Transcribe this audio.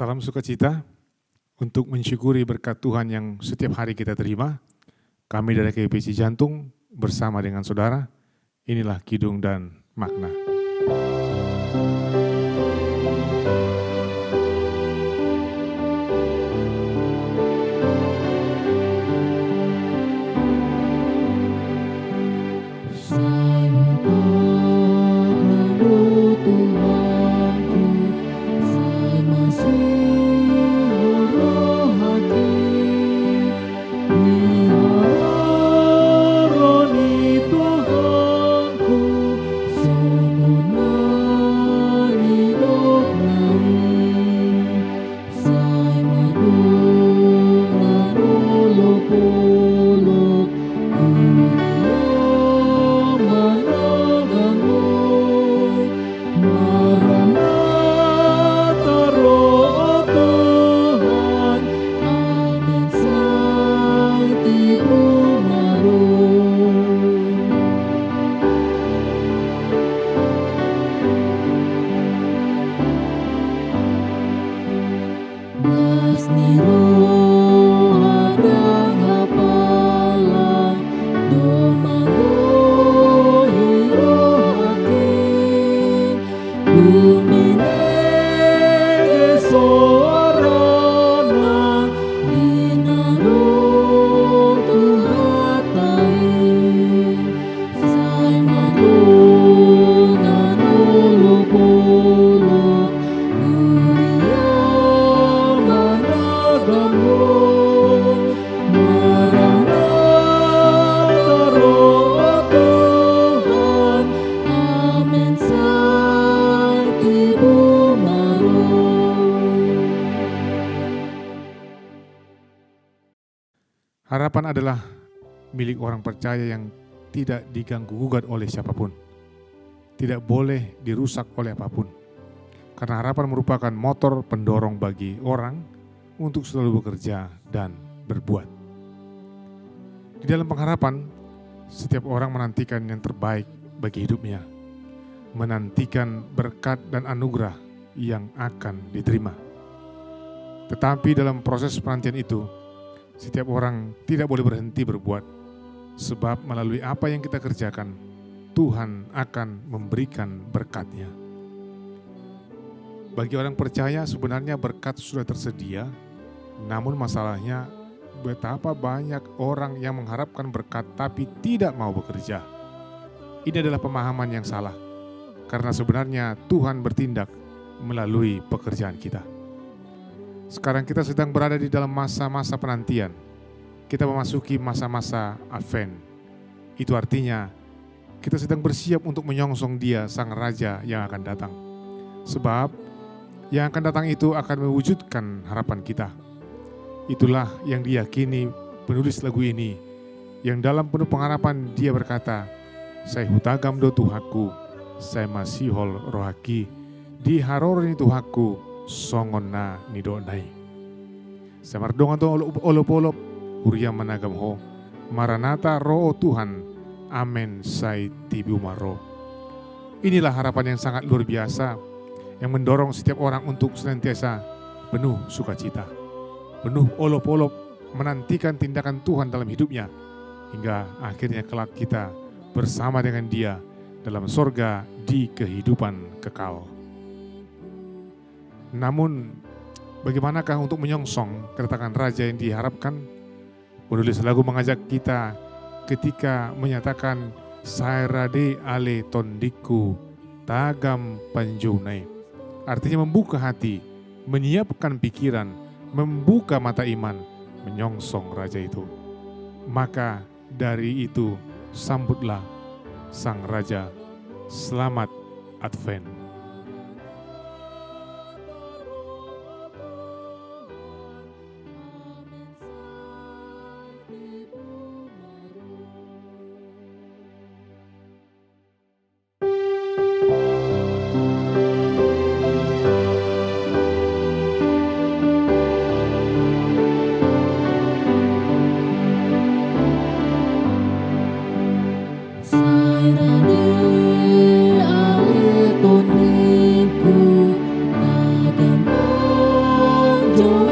Salam sukacita untuk mensyukuri berkat Tuhan yang setiap hari kita terima. Kami dari KPC Jantung bersama dengan saudara, inilah Kidung dan Makna. Harapan adalah milik orang percaya yang tidak diganggu-gugat oleh siapapun. Tidak boleh dirusak oleh apapun. Karena harapan merupakan motor pendorong bagi orang untuk selalu bekerja dan berbuat. Di dalam pengharapan, setiap orang menantikan yang terbaik bagi hidupnya. Menantikan berkat dan anugerah yang akan diterima. Tetapi dalam proses penantian itu, setiap orang tidak boleh berhenti berbuat, sebab melalui apa yang kita kerjakan, Tuhan akan memberikan berkat-Nya. Bagi orang percaya sebenarnya berkat sudah tersedia, namun masalahnya betapa banyak orang yang mengharapkan berkat tapi tidak mau bekerja. Ini adalah pemahaman yang salah, karena sebenarnya Tuhan bertindak melalui pekerjaan kita. Sekarang kita sedang berada di dalam masa-masa penantian. Kita memasuki masa-masa Advent. Itu artinya kita sedang bersiap untuk menyongsong Dia, Sang Raja yang akan datang. Sebab yang akan datang itu akan mewujudkan harapan kita. Itulah yang diyakini penulis lagu ini, yang dalam penuh pengharapan dia berkata, "Saya hutagam do Tuhaku, saya masihol rohaki, di harorni Tuhaku, songon na nidonai. Samardongan to olop-olop, hurya managam ho, maranata roh Tuhan, amen sai tibi umaro." Inilah harapan yang sangat luar biasa, yang mendorong setiap orang untuk senantiasa penuh sukacita, penuh olop-olop, menantikan tindakan Tuhan dalam hidupnya, hingga akhirnya kelak kita bersama dengan Dia dalam sorga di kehidupan kekal. Namun, bagaimanakah untuk menyongsong kedatangan Raja yang diharapkan? Penulis lagu mengajak kita ketika menyatakan, "Sairade ale tondiku, tagam panjunai." Artinya membuka hati, menyiapkan pikiran, membuka mata iman, menyongsong Raja itu. Maka dari itu, sambutlah Sang Raja. Selamat Advent. Sairade ale Tuhan.